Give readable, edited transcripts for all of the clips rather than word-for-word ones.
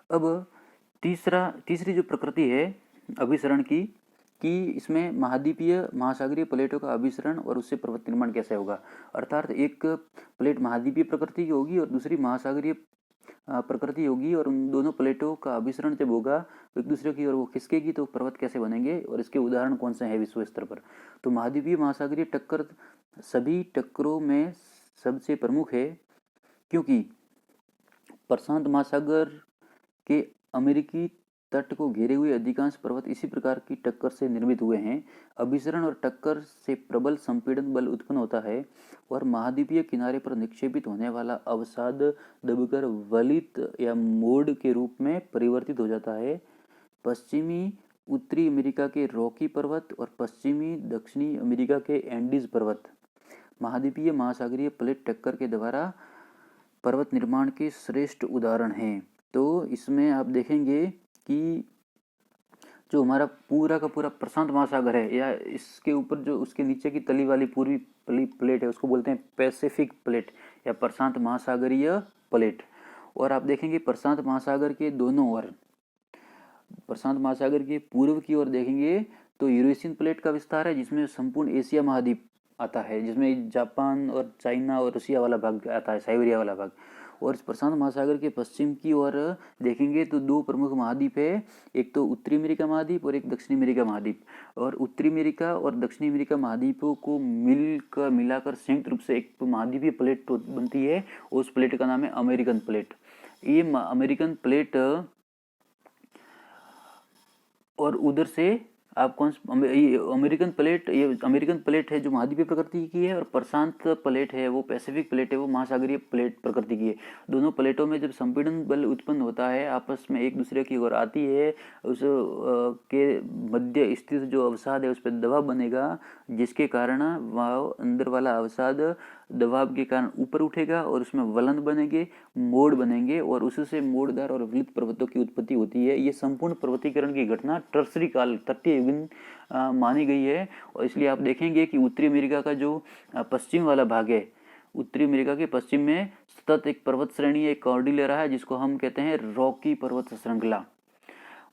अब तीसरी जो प्रकृति है अभिसरण की, कि इसमें महाद्वीपीय महासागरीय प्लेटों का अभिसरण और उससे पर्वत निर्माण कैसे होगा। अर्थात एक प्लेट महाद्वीपीय प्रकृति की होगी और दूसरी महासागरीय प्रकृति होगी, और उन दोनों प्लेटों का अभिसरण जब होगा एक दूसरे की ओर वो खिसकेगी तो पर्वत कैसे बनेंगे, और इसके उदाहरण कौन से हैं विश्व स्तर पर। तो महाद्वीपीय महासागरीय टक्कर सभी टक्करों में सबसे प्रमुख है, क्योंकि प्रशांत महासागर के अमेरिकी तट को घेरे हुए अधिकांश पर्वत इसी प्रकार की टक्कर से निर्मित हुए हैं। अभिसरण और टक्कर से प्रबल संपीड़न बल उत्पन्न होता है और महाद्वीपीय किनारे पर निक्षेपित होने वाला अवसाद दबकर वलित या मोड़ के रूप में परिवर्तित हो जाता है। पश्चिमी उत्तरी अमेरिका के रॉकी पर्वत और पश्चिमी दक्षिणी अमेरिका के एंडीज पर्वत महाद्वीपीय महासागरीय प्लेट टक्कर के द्वारा पर्वत निर्माण के श्रेष्ठ उदाहरण हैं। तो इसमें आप देखेंगे कि जो हमारा पूरा का पूरा प्रशांत महासागर है, या इसके ऊपर जो उसके नीचे की तली वाली पूर्वी प्लेट है, उसको बोलते हैं पैसिफिक प्लेट या प्रशांत महासागरीय प्लेट। और आप देखेंगे प्रशांत महासागर के दोनों ओर, प्रशांत महासागर के पूर्व की ओर देखेंगे तो यूरेशियन प्लेट का विस्तार है, जिसमें संपूर्ण एशिया महाद्वीप आता है, जिसमें जापान और चाइना और रशिया वाला भाग आता है, साइबेरिया वाला भाग। और इस प्रशांत महासागर के पश्चिम की ओर देखेंगे तो दो प्रमुख महाद्वीप है, एक तो उत्तरी अमेरिका महाद्वीप और एक दक्षिणी अमेरिका महाद्वीप। और उत्तरी अमेरिका और दक्षिणी अमेरिका महाद्वीपों को मिलाकर संयुक्त रूप से एक महाद्वीपीय प्लेट तो बनती है, उस प्लेट का नाम है अमेरिकन प्लेट। ये अमेरिकन प्लेट, और उधर से आप कौन अमेरिकन प्लेट, ये अमेरिकन प्लेट है जो महाद्वीपीय प्रकृति की है, और प्रशांत प्लेट है वो पैसिफिक प्लेट है, वो महासागरीय प्लेट प्रकृति की है। दोनों प्लेटों में जब संपीड़न बल उत्पन्न होता है, आपस में एक दूसरे की ओर आती है, उस के मध्य स्थित जो अवसाद है उस पर दबाव बनेगा, जिसके कारण वह अंदर वाला अवसाद दबाव के कारण ऊपर उठेगा और उसमें वलन बनेंगे, मोड़ बनेंगे, और उससे मोड़दार और वृत्त पर्वतों की उत्पत्ति होती है। ये संपूर्ण पर्वतीकरण की घटना टर्सरी काल तटीय युगीन मानी गई है। और इसलिए आप देखेंगे कि उत्तरी अमेरिका का जो पश्चिम वाला भाग है, उत्तरी अमेरिका के पश्चिम में सतत एक पर्वत श्रेणी, एक कॉर्डिलेरा है, जिसको हम कहते हैं रॉकी पर्वत श्रृंखला।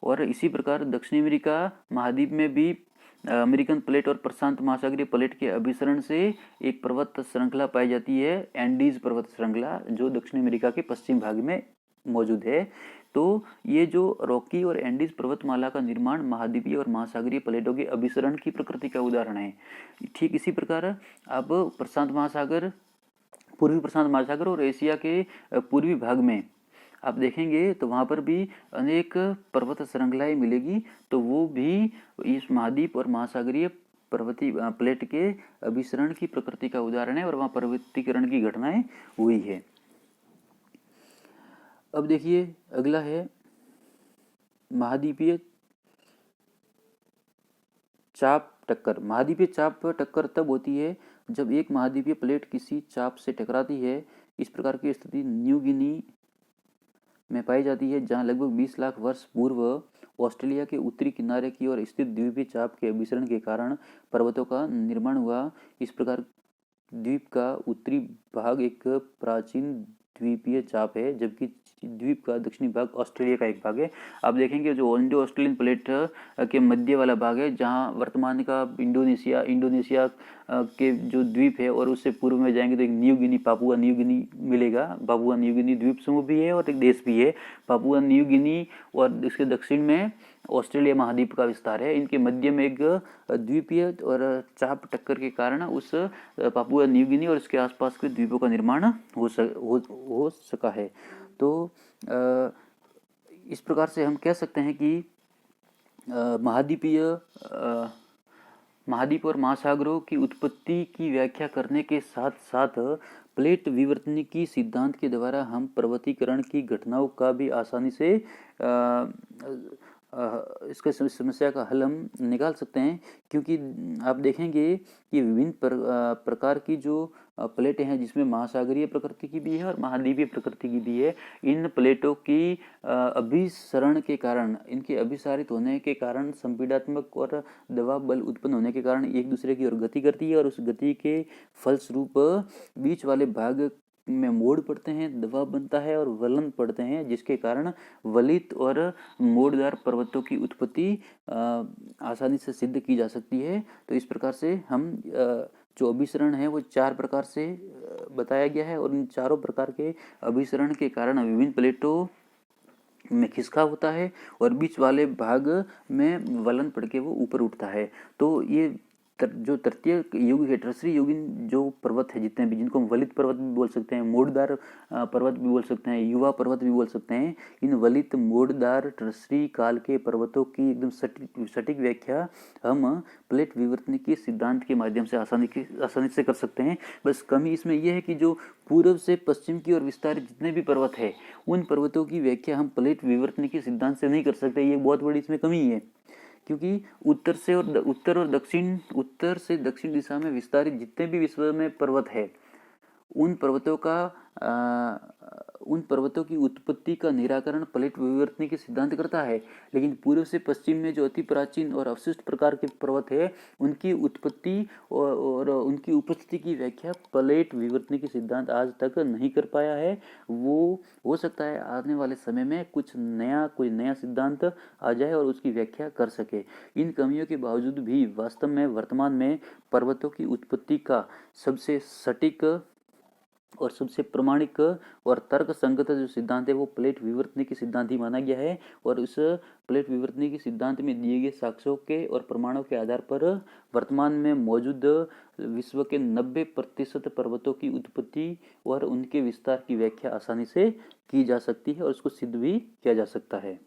और इसी प्रकार दक्षिणी अमेरिका महाद्वीप में भी अमेरिकन प्लेट और प्रशांत महासागरीय प्लेट के अभिसरण से एक पर्वत श्रृंखला पाई जाती है, एंडीज पर्वत श्रृंखला, जो दक्षिण अमेरिका के पश्चिम भाग में मौजूद है। तो ये जो रॉकी और एंडीज पर्वतमाला का निर्माण महाद्वीपीय और महासागरीय प्लेटों के अभिसरण की प्रकृति का उदाहरण है। ठीक इसी प्रकार अब प्रशांत महासागर, पूर्वी प्रशांत महासागर और एशिया के पूर्वी भाग में आप देखेंगे तो वहाँ पर भी अनेक पर्वत श्रृंखलाएं मिलेगी, तो वो भी इस महाद्वीप और महासागरीय पर्वतीय प्लेट के अभिसरण की प्रकृति का उदाहरण है, और वहाँ पर्वतीकरण की घटनाएं हुई है। अब देखिए अगला है महाद्वीपीय चाप टक्कर। महाद्वीपीय चाप टक्कर तब होती है जब एक महाद्वीपीय प्लेट किसी चाप से टकराती है। इस प्रकार की स्थिति न्यू गिनी में पाई जाती है, जहां लगभग 20 लाख वर्ष पूर्व ऑस्ट्रेलिया के उत्तरी किनारे की ओर स्थित द्वीपीय चाप के अभिसरण के कारण पर्वतों का निर्माण हुआ। इस प्रकार द्वीप का उत्तरी भाग एक प्राचीन द्वीपीय चाप है, जबकि द्वीप का दक्षिणी भाग ऑस्ट्रेलिया का एक भाग है। आप देखेंगे जो इंडो ऑस्ट्रेलियन प्लेट के मध्य वाला भाग है, जहां वर्तमान का इंडोनेशिया के जो द्वीप है, और उससे पूर्व में जाएंगे तो एक New Guinea, Papua New Guinea मिलेगा। पापुआ न्यू गिनी द्वीप समूह भी है और एक देश भी है, पापुआ न्यू गिनी, और इसके दक्षिण में ऑस्ट्रेलिया महाद्वीप का विस्तार है। इनके मध्य में एक द्वीपीय और चाप टक्कर के कारण उस पापुआ न्यू गिनी और इसके आसपास के द्वीपों का निर्माण हो सका है। तो इस प्रकार से हम कह सकते हैं कि महाद्वीप और महासागरों की उत्पत्ति की व्याख्या करने के साथ साथ प्लेट विवर्तनिकी सिद्धांत के द्वारा हम पर्वतीकरण की घटनाओं का भी आसानी से इसके समस्या का हल हम निकाल सकते हैं, क्योंकि आप देखेंगे कि विभिन्न प्रकार की जो प्लेटें हैं, जिसमें महासागरीय प्रकृति की भी है और महाद्वीपीय प्रकृति की भी है, इन प्लेटों की अभिसरण के कारण, इनके अभिसारित होने के कारण, संपीड़ात्मक और दबाव बल उत्पन्न होने के कारण एक दूसरे की ओर गति करती है, और उस गति के फलस्वरूप बीच वाले भाग में मोड़ पड़ते हैं, दबाव बनता है और वलन पड़ते हैं, जिसके कारण वलित और मोड़दार पर्वतों की उत्पत्ति आसानी से सिद्ध की जा सकती है। तो इस प्रकार से हम जो अभिसरण है वो 4 प्रकार से बताया गया है, और इन चारों प्रकार के अभिसरण के कारण विभिन्न प्लेटों में खिसका होता है और बीच वाले भाग में वलन पड़ के वो ऊपर उठता है। तो ये जो तृतीय युग है, टर्सरी युगीन जो पर्वत है जितने भी, जिनको हम वलित पर्वत भी बोल सकते हैं, मोड़दार पर्वत भी बोल सकते हैं, युवा पर्वत भी बोल सकते हैं, इन वलित मोड़दार टर्सरी काल के पर्वतों की एकदम सटीक व्याख्या हम प्लेट विवर्तनिकी सिद्धांत के माध्यम से आसानी से कर सकते हैं। बस कमी इसमें यह है कि जो पूर्व से पश्चिम की ओर विस्तारित जितने भी पर्वत है, उन पर्वतों की व्याख्या हम प्लेट विवर्तनिकी सिद्धांत से नहीं कर सकते। ये बहुत बड़ी इसमें कमी है, क्योंकि उत्तर से दक्षिण दिशा में विस्तारित जितने भी विश्व में पर्वत है, उन पर्वतों की उत्पत्ति का निराकरण प्लेट विवर्तनिकी सिद्धांत करता है। लेकिन पूर्व से पश्चिम में जो अति प्राचीन और अवशिष्ट प्रकार के पर्वत है, उनकी उत्पत्ति और उनकी उपस्थिति की व्याख्या प्लेट विवर्तनिकी सिद्धांत आज तक नहीं कर पाया है। वो हो सकता है आने वाले समय में कोई नया सिद्धांत आ जाए और उसकी व्याख्या कर सके। इन कमियों के बावजूद भी वास्तव में वर्तमान में पर्वतों की उत्पत्ति का सबसे सटीक और सबसे प्रमाणिक और तर्क संगत जो सिद्धांत है वो प्लेट विवर्तनिकी सिद्धांत ही माना गया है। और उस प्लेट विवर्तनिकी सिद्धांत में दिए गए साक्ष्यों के और प्रमाणों के आधार पर वर्तमान में मौजूद विश्व के 90% पर्वतों की उत्पत्ति और उनके विस्तार की व्याख्या आसानी से की जा सकती है और उसको सिद्ध भी किया जा सकता है।